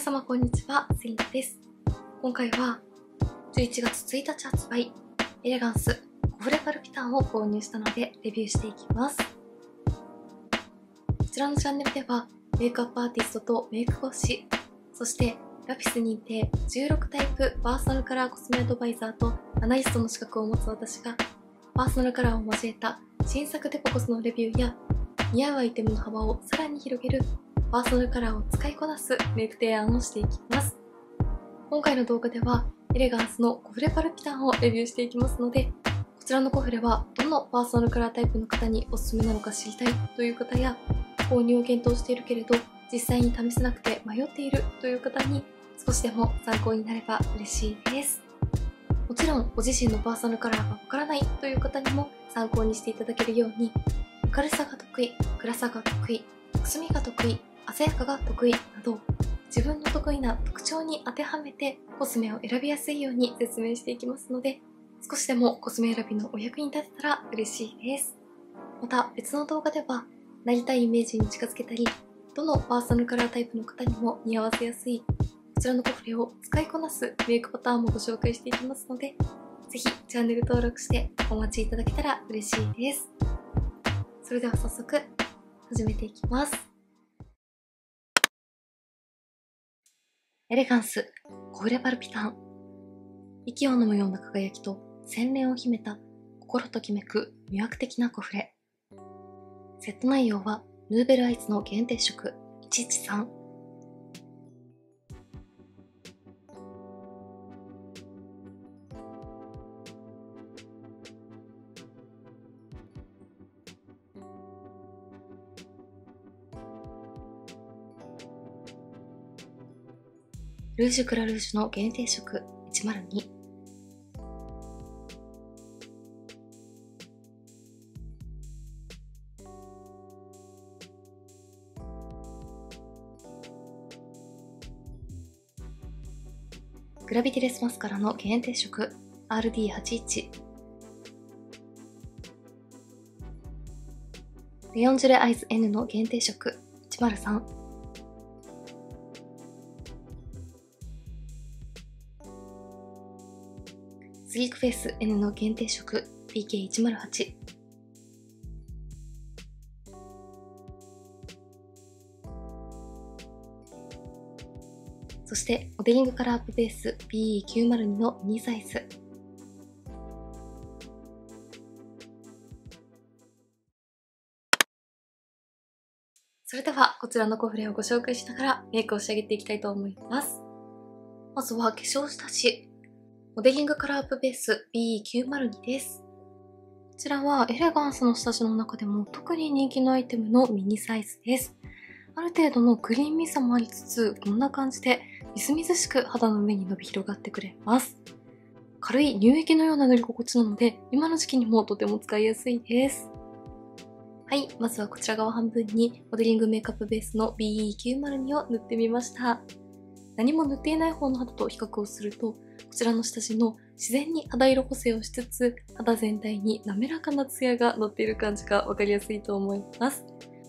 皆様こんにちは、セリナです。今回は11月1日発売、エレガンスコフレパルピタンを購入したのでレビューしていきます。こちらのチャンネルではメイクアップアーティストとメイク講師、そしてラピス認定16タイプパーソナルカラーコスメアドバイザーとアナリストの資格を持つ私がパーソナルカラーを交えた新作デポコスのレビューや似合うアイテムの幅をさらに広げるパーソナルカラーを使いこなすメイク提案をしていきます。今回の動画ではエレガンスのコフレパルピタンをレビューしていきますので、こちらのコフレはどのパーソナルカラータイプの方におすすめなのか知りたいという方や、購入を検討しているけれど実際に試せなくて迷っているという方に少しでも参考になれば嬉しいです。もちろんご自身のパーソナルカラーがわからないという方にも参考にしていただけるように、明るさが得意、暗さが得意、くすみが得意、鮮やかが得意など、自分の得意な特徴に当てはめてコスメを選びやすいように説明していきますので、少しでもコスメ選びのお役に立てたら嬉しいです。また別の動画ではなりたいイメージに近づけたり、どのパーソナルカラータイプの方にも似合わせやすいこちらのコフレを使いこなすメイクパターンもご紹介していきますので、ぜひチャンネル登録してお待ちいただけたら嬉しいです。それでは早速始めていきます。エレガンスコフレパルピタン、息を飲むような輝きと洗練を秘めた心ときめく魅惑的なコフレ。セット内容はヌーベルアイズの限定色113。ルージュクラルージュの限定色102。グラビティレスマスカラの限定色 RD81。レオンジュレアイズ N の限定色103。スリークフェイス N の限定色 PK108。そしてモデリングカラーアップベース BE902 のミニサイズ。それではこちらのコフレをご紹介しながらメイクを仕上げていきたいと思います。まずは化粧下地、モデリングカラーアップベース BE902 です。こちらはエレガンスの下地の中でも特に人気のアイテムのミニサイズです。ある程度のクリーミーさもありつつ、こんな感じでみずみずしく肌の上に伸び広がってくれます。軽い乳液のような塗り心地なので、今の時期にもとても使いやすいです。はい、まずはこちら側半分にモデリングメイクアップベースの BE902 を塗ってみました。何も塗っていない方の肌と比較をすると、こちらの下地の自然に肌色補正をしつつ、肌全体に滑らかなツヤが乗っている感じがわかりやすいと思います。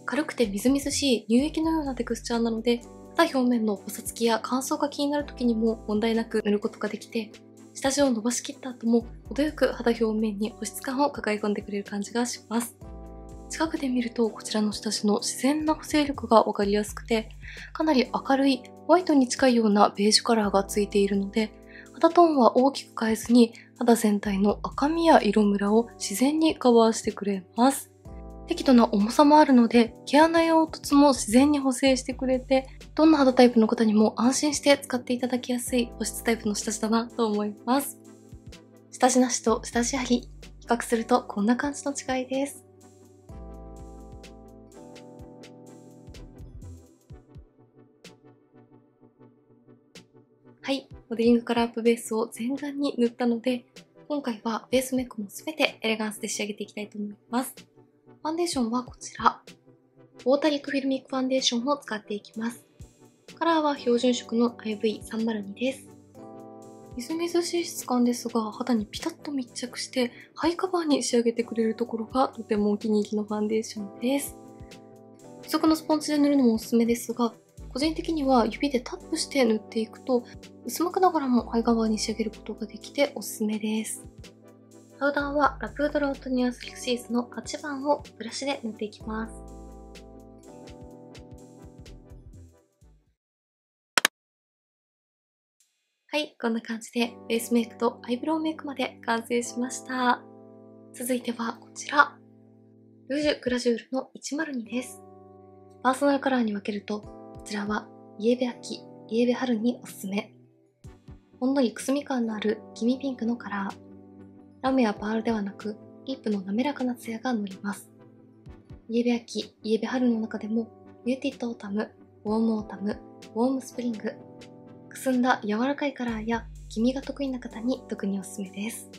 軽くてみずみずしい乳液のようなテクスチャーなので、肌表面のパサつきや乾燥が気になる時にも問題なく塗ることができて、下地を伸ばしきった後も程よく肌表面に保湿感を抱え込んでくれる感じがします。近くで見るとこちらの下地の自然な補正力がわかりやすくて、かなり明るいホワイトに近いようなベージュカラーがついているので、肌トーンは大きく変えずに肌全体の赤みや色ムラを自然にカバーしてくれます。適度な重さもあるので、毛穴や凹凸も自然に補正してくれて、どんな肌タイプの方にも安心して使っていただきやすい保湿タイプの下地だなと思います。下地なしと下地あり、比較するとこんな感じの違いです。はい、モデリングカラーアップベースを全顔に塗ったので、今回はベースメイクも全てエレガンスで仕上げていきたいと思います。ファンデーションはこちら。ウォータリックフィルミックファンデーションを使っていきます。カラーは標準色の IV302 です。みずみずしい質感ですが、肌にピタッと密着してハイカバーに仕上げてくれるところがとてもお気に入りのファンデーションです。付属のスポンジで塗るのもおすすめですが、個人的には指でタップして塗っていくと、薄まくながらもハイカバーに仕上げることができておすすめです。パウダーはラプードロートニュアンスフィクシーズの8番をブラシで塗っていきます。はい、こんな感じでベースメイクとアイブロウメイクまで完成しました。続いてはこちら。ルージュグラジュールの102です。パーソナルカラーに分けると、こちらはイエベ秋、イエベ春におすすめ。ほんのりくすみ感のある黄身ピンクのカラー。ラメやパールではなく、リップの滑らかなツヤが乗ります。イエベ秋、イエベ春の中でも、ミューティッドオータム、ウォームオータム、ウォームスプリング、くすんだ柔らかいカラーや黄身が得意な方に特におすすめです。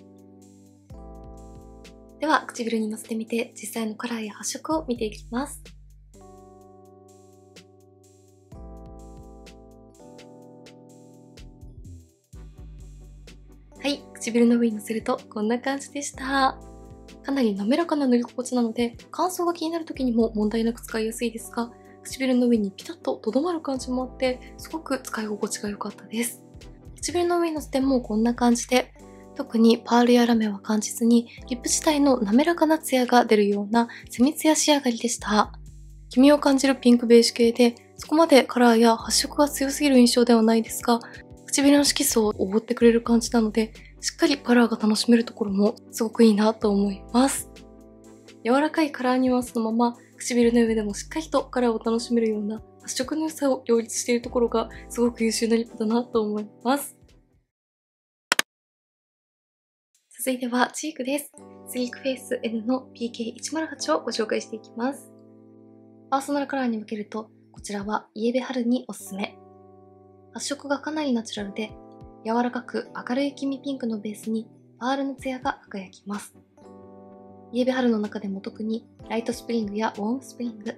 では唇にのせてみて実際のカラーや発色を見ていきます。はい、唇の上にのせるとこんな感じでした。かなり滑らかな塗り心地なので乾燥が気になる時にも問題なく使いやすいですが、唇の上にピタッととどまる感じもあって、すごく使い心地が良かったです。唇の上にのせてもこんな感じで、特にパールやラメは感じずに、リップ自体の滑らかなツヤが出るようなセミツヤ仕上がりでした。黄身を感じるピンクベージュ系で、そこまでカラーや発色が強すぎる印象ではないですが、唇の色素を覆ってくれる感じなので、しっかりカラーが楽しめるところもすごくいいなと思います。柔らかいカラーニュアンスのまま、唇の上でもしっかりとカラーを楽しめるような発色の良さを両立しているところがすごく優秀なリップだなと思います。続いてはチークです。スリークフェイス N の PK108 をご紹介していきます。パーソナルカラーに分けると、こちらはイエベ春におすすめ。発色がかなりナチュラルで、柔らかく明るい黄身ピンクのベースにパールのツヤが輝きます。イエベ春の中でも特にライトスプリングやウォームスプリング、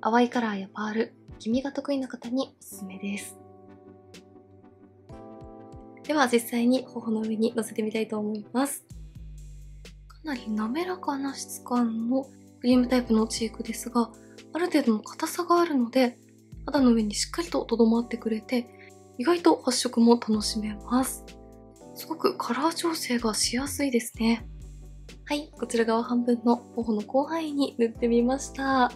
淡いカラーやパール、黄身が得意な方におすすめです。では実際に頬の上にのせてみたいと思います。かなり滑らかな質感のクリームタイプのチークですが、ある程度の硬さがあるので、肌の上にしっかりととどまってくれて、意外と発色も楽しめます。すごくカラー調整がしやすいですね。はい、こちら側半分の頬の広範囲に塗ってみました。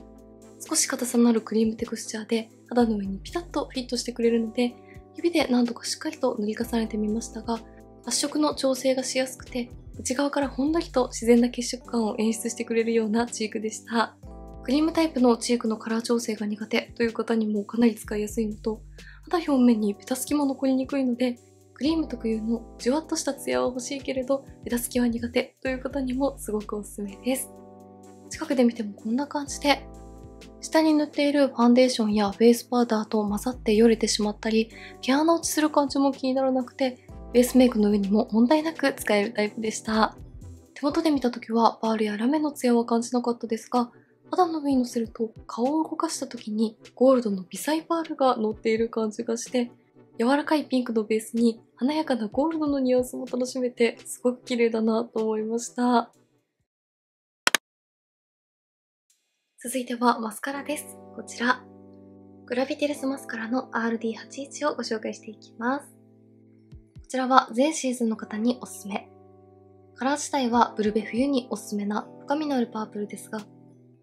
少し硬さのあるクリームテクスチャーで肌の上にピタッとフィットしてくれるので、指で何度かしっかりと塗り重ねてみましたが、発色の調整がしやすくて、内側からほんのりと自然な血色感を演出してくれるようなチークでした。クリームタイプのチークのカラー調整が苦手という方にもかなり使いやすいのと、肌表面にベタつきも残りにくいので、クリーム特有のじゅわっとしたツヤは欲しいけれど、ベタつきは苦手という方にもすごくおすすめです。近くで見てもこんな感じで、下に塗っているファンデーションやフェイスパウダーと混ざってよれてしまったり、毛穴落ちする感じも気にならなくて、ベースメイクの上にも問題なく使えるタイプでした。手元で見た時はパールやラメのツヤは感じなかったですが、肌の上に乗せると顔を動かした時にゴールドの微細パールが乗っている感じがして、柔らかいピンクのベースに華やかなゴールドのニュアンスも楽しめてすごく綺麗だなと思いました。続いてはマスカラです。こちら。グラビテレスマスカラの RD81 をご紹介していきます。こちらは全シーズンの方におすすめ。カラー自体はブルベ冬におすすめな深みのあるパープルですが、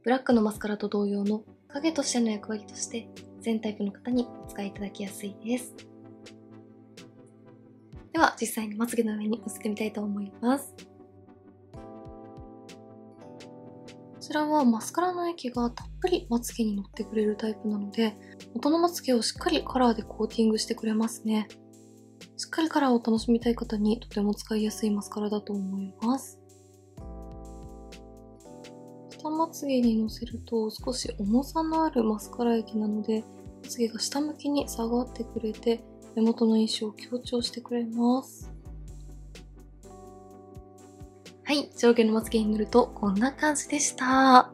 ブラックのマスカラと同様の影としての役割として全タイプの方にお使いいただきやすいです。では実際にまつげの上にのせてみたいと思います。こちらはマスカラの液がたっぷりまつげに乗ってくれるタイプなので、元のまつげをしっかりカラーでコーティングしてくれますね。しっかりカラーを楽しみたい方にとても使いやすいマスカラだと思います。下まつげにのせると少し重さのあるマスカラ液なので、まつげが下向きに下がってくれて、目元の印象を強調してくれます。はい、上下のまつげに塗るとこんな感じでした。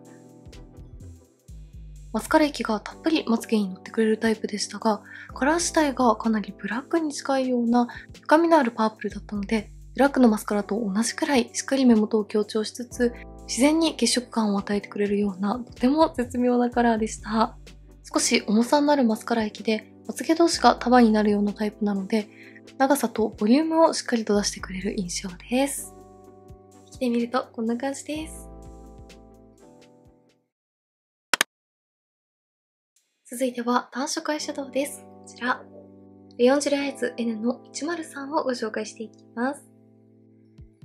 マスカラ液がたっぷりまつげに乗ってくれるタイプでしたが、カラー自体がかなりブラックに近いような深みのあるパープルだったので、ブラックのマスカラと同じくらいしっかり目元を強調しつつ、自然に血色感を与えてくれるようなとても絶妙なカラーでした。少し重さになるマスカラ液でまつげ同士が束になるようなタイプなので、長さとボリュームをしっかりと出してくれる印象です。着てみるとこんな感じです。続いては単色アイシャドウです。こちら、レヨンジュレアイズ N の103をご紹介していきます。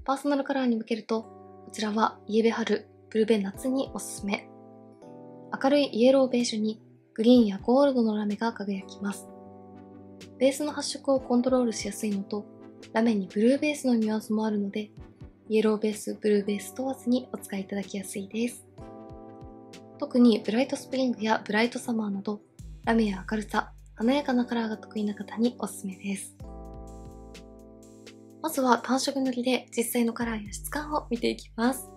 パーソナルカラーに向けると、こちらはイエベ春、ブルベ夏におすすめ。明るいイエローベージュにグリーンやゴールドのラメが輝きます。ベースの発色をコントロールしやすいのと、ラメにブルーベースのニュアンスもあるので、イエローベース、ブルーベース問わずにお使いいただきやすいです。特にブライトスプリングやブライトサマーなど、ラメや明るさ、華やかなカラーが得意な方におすすめです。まずは単色塗りで実際のカラーや質感を見ていきます。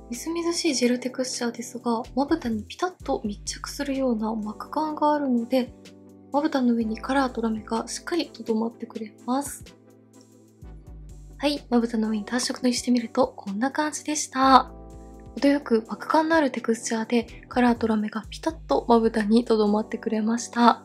みずみずしいジェルテクスチャーですが、まぶたにピタッと密着するような膜感があるので、まぶたの上にカラーとラメがしっかりとどまってくれます。はい、まぶたの上に単色塗りしてみるとこんな感じでした。程よく膜感のあるテクスチャーでカラーとラメがピタッとまぶたにとどまってくれました。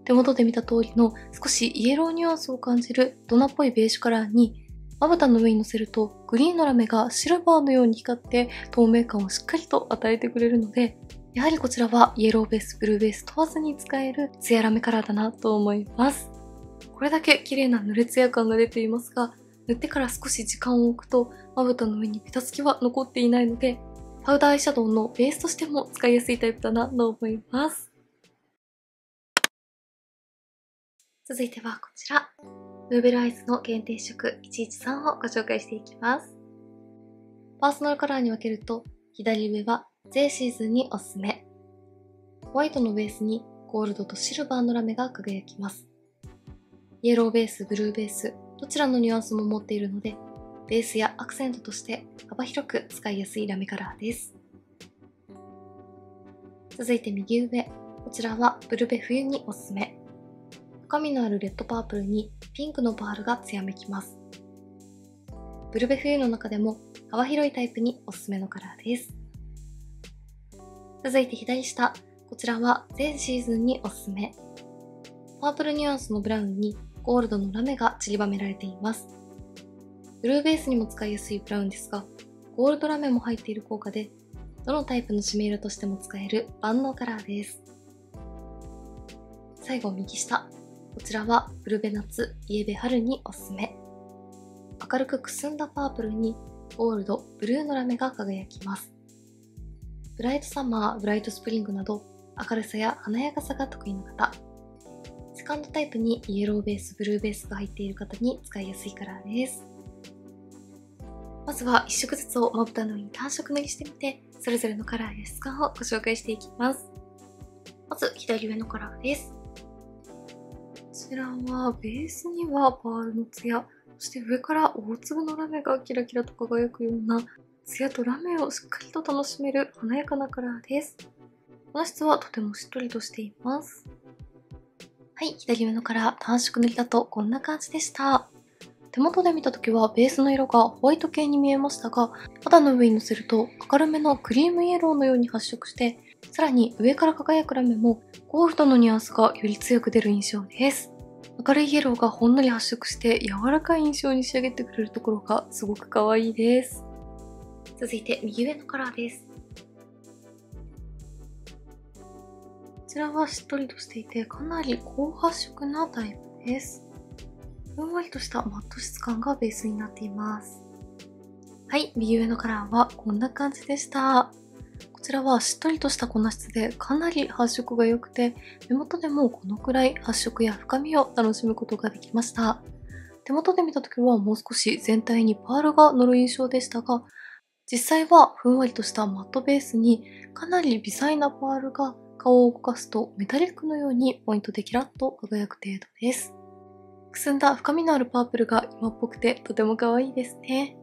手元で見た通りの少しイエローニュアンスを感じる大人っぽいベージュカラーに、まぶたの上に乗せるとグリーンのラメがシルバーのように光って透明感をしっかりと与えてくれるので、やはりこちらはイエローベース、ブルーベース問わずに使えるツヤラメカラーだなと思います。これだけ綺麗な濡れツヤ感が出ていますが、塗ってから少し時間を置くとまぶたの上にベタつきは残っていないので、パウダーアイシャドウのベースとしても使いやすいタイプだなと思います。続いてはこちら、ヌーベルアイズの限定色113をご紹介していきます。パーソナルカラーに分けると、左上は全シーズンにおすすめ。ホワイトのベースにゴールドとシルバーのラメが輝きます。イエローベース、ブルーベース、どちらのニュアンスも持っているので、ベースやアクセントとして幅広く使いやすいラメカラーです。続いて右上、こちらはブルベ冬におすすめ。深みのあるレッドパープルにピンクのパールが艶めきます。ブルベ冬の中でも幅広いタイプにおすすめのカラーです。続いて左下、こちらは全シーズンにおすすめ。パープルニュアンスのブラウンにゴールドのラメが散りばめられています。ブルーベースにも使いやすいブラウンですが、ゴールドラメも入っている効果で、どのタイプの締め色としても使える万能カラーです。最後右下、こちらはブルベ夏、イエベ春におすすめ。明るくくすんだパープルにゴールド、ブルーのラメが輝きます。ブライトサマー、ブライトスプリングなど明るさや華やかさが得意な方、セカンドタイプにイエローベース、ブルーベースが入っている方に使いやすいカラーです。まずは1色ずつをまぶたの上に単色塗りしてみて、それぞれのカラーや質感をご紹介していきます。まず左上のカラーです。こちらはベースにはパールのツヤ、そして上から大粒のラメがキラキラと輝くようなツヤとラメをしっかりと楽しめる華やかなカラーです。この質はとてもしっとりとしています。はい、左上のカラー単色塗りだとこんな感じでした。手元で見た時はベースの色がホワイト系に見えましたが、肌の上にのせると明るめのクリームイエローのように発色して、さらに上から輝くラメもゴールドのニュアンスがより強く出る印象です。明るいイエローがほんのり発色して柔らかい印象に仕上げてくれるところがすごく可愛いです。続いて右上のカラーです。こちらはしっとりとしていてかなり高発色なタイプです。ふんわりとしたマット質感がベースになっています。はい、右上のカラーはこんな感じでした。こちらはしっとりとした粉質でかなり発色が良くて、目元でもこのくらい発色や深みを楽しむことができました。手元で見た時はもう少し全体にパールが乗る印象でしたが、実際はふんわりとしたマットベースにかなり微細なパールが顔を動かすとメタリックのようにポイントでキラッと輝く程度です。くすんだ深みのあるパープルが今っぽくてとても可愛いですね。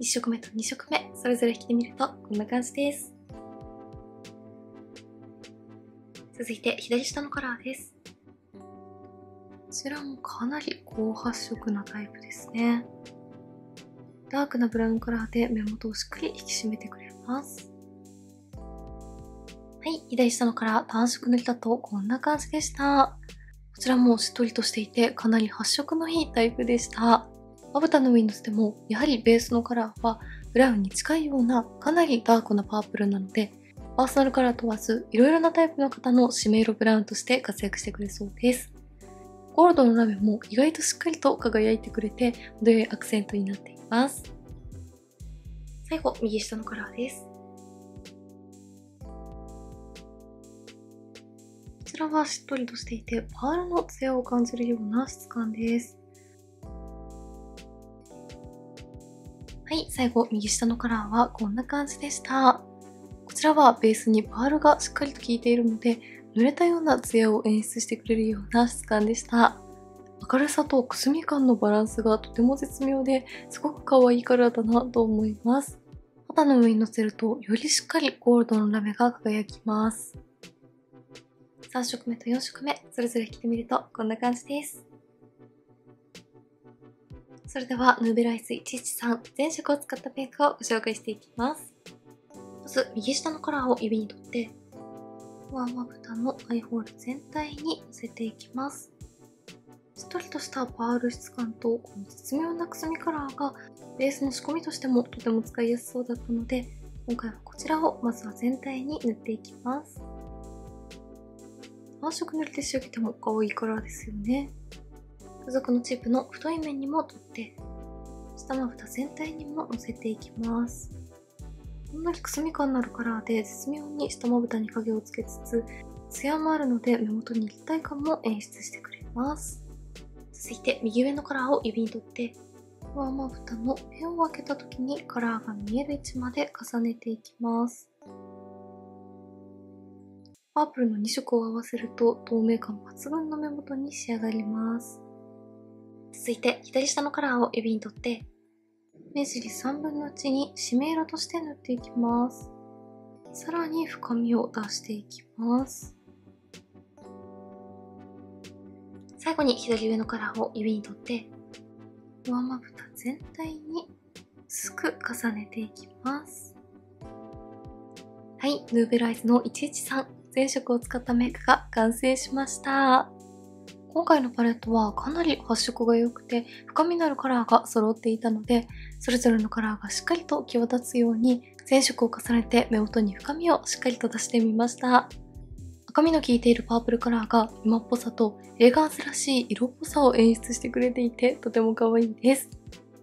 1色目と2色目、それぞれ着てみるとこんな感じです。続いて左下のカラーです。こちらもかなり高発色なタイプですね。ダークなブラウンカラーで目元をしっかり引き締めてくれます。い、左下のカラー単色塗りだとこんな感じでした。こちらもしっとりとしていてかなり発色のいいタイプでした。まぶたの上にのせてもやはりベースのカラーはブラウンに近いようなかなりダークなパープルなので、パーソナルカラー問わずいろいろなタイプの方の締め色ブラウンとして活躍してくれそうです。ゴールドのラメも意外としっかりと輝いてくれて程よいアクセントになっています。最後、右下のカラーです。こちらはしっとりとしていてパールのツヤを感じるような質感です。はい、最後、右下のカラーはこんな感じでした。こちらはベースにパールがしっかりと効いているので、濡れたようなツヤを演出してくれるような質感でした。明るさとくすみ感のバランスがとても絶妙で、すごく可愛いカラーだなと思います。肌の上にのせると、よりしっかりゴールドのラメが輝きます。3色目と4色目、それぞれ着てみるとこんな感じです。それでは、ヌーベライス113全色を使ったメイクをご紹介していきます。まず、右下のカラーを指に取って、上まぶたのアイホール全体にのせていきます。しっとりとしたパール質感とこの絶妙なくすみカラーがベースの仕込みとしてもとても使いやすそうだったので、今回はこちらをまずは全体に塗っていきます。3色塗りで仕上げても可愛いカラーですよね。付属のチップの太い面にも取って、下まぶた全体にものせていきます。ほんのりくすみ感のあるカラーで絶妙に下まぶたに影をつけつつ、ツヤもあるので目元に立体感も演出してくれます。続いて右上のカラーを指に取って、上まぶたの目を開けた時にカラーが見える位置まで重ねていきます。パープルの2色を合わせると透明感抜群の目元に仕上がります。続いて左下のカラーを指に取って、目尻3分の1に締め色として塗っていきます。さらに深みを出していきます。最後に左上のカラーを指に取って、上まぶた全体に薄く重ねていきます。はい、ヌーベライズの113全色を使ったメイクが完成しました。今回のパレットはかなり発色が良くて深みのあるカラーが揃っていたので、それぞれのカラーがしっかりと際立つように全色を重ねて目元に深みをしっかりと出してみました。赤みの効いているパープルカラーが今っぽさとエレガンスらしい色っぽさを演出してくれていてとても可愛いです。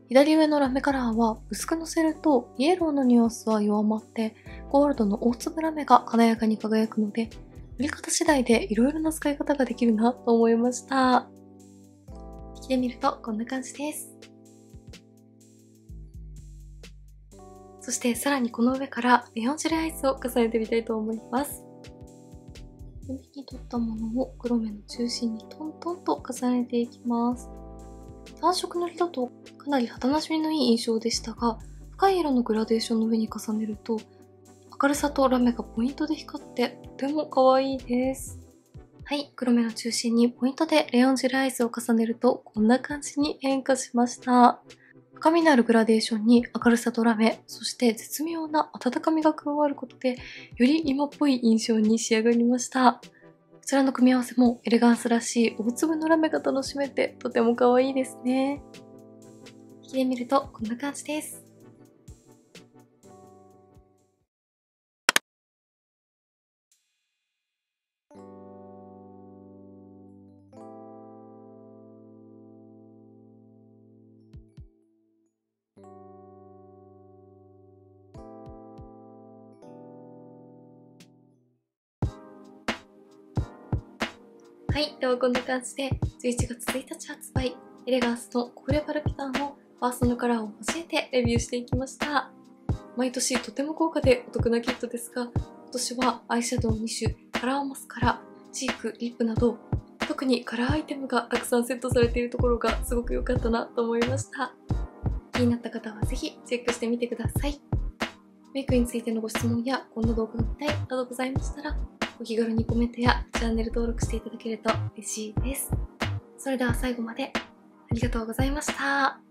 左上のラメカラーは薄くのせるとイエローのニュアンスは弱まってゴールドの大粒ラメが華やかに輝くので、塗り方次第でいろいろな使い方ができるなと思いました。着てみるとこんな感じです。そしてさらにこの上からレオンジェルアイスを重ねてみたいと思います。指に取ったものを黒目の中心にトントンと重ねていきます。単色塗りだとかなり肌なじみのいい印象でしたが、深い色のグラデーションの上に重ねると明るさとラメがポイントで光ってとても可愛いです。はい、黒目の中心にポイントでレオンジェルアイスを重ねるとこんな感じに変化しました。深みのあるグラデーションに明るさとラメ、そして絶妙な温かみが加わることでより今っぽい印象に仕上がりました。こちらの組み合わせもエレガンスらしい大粒のラメが楽しめてとても可愛いですね。着てみるとこんな感じです。はい、ではこんな感じで11月1日発売エレガンスのコーレバルピタンのパーソナルカラーを交えてレビューしていきました。毎年とても高価でお得なキットですが、今年はアイシャドウ2種、カラーマスカラ、チーク、リップなど特にカラーアイテムがたくさんセットされているところがすごく良かったなと思いました。気になった方はぜひチェックしてみてください。メイクについてのご質問やこんな動画が見たいなどございましたら、お気軽にコメントやチャンネル登録していただけると嬉しいです。それでは最後までありがとうございました。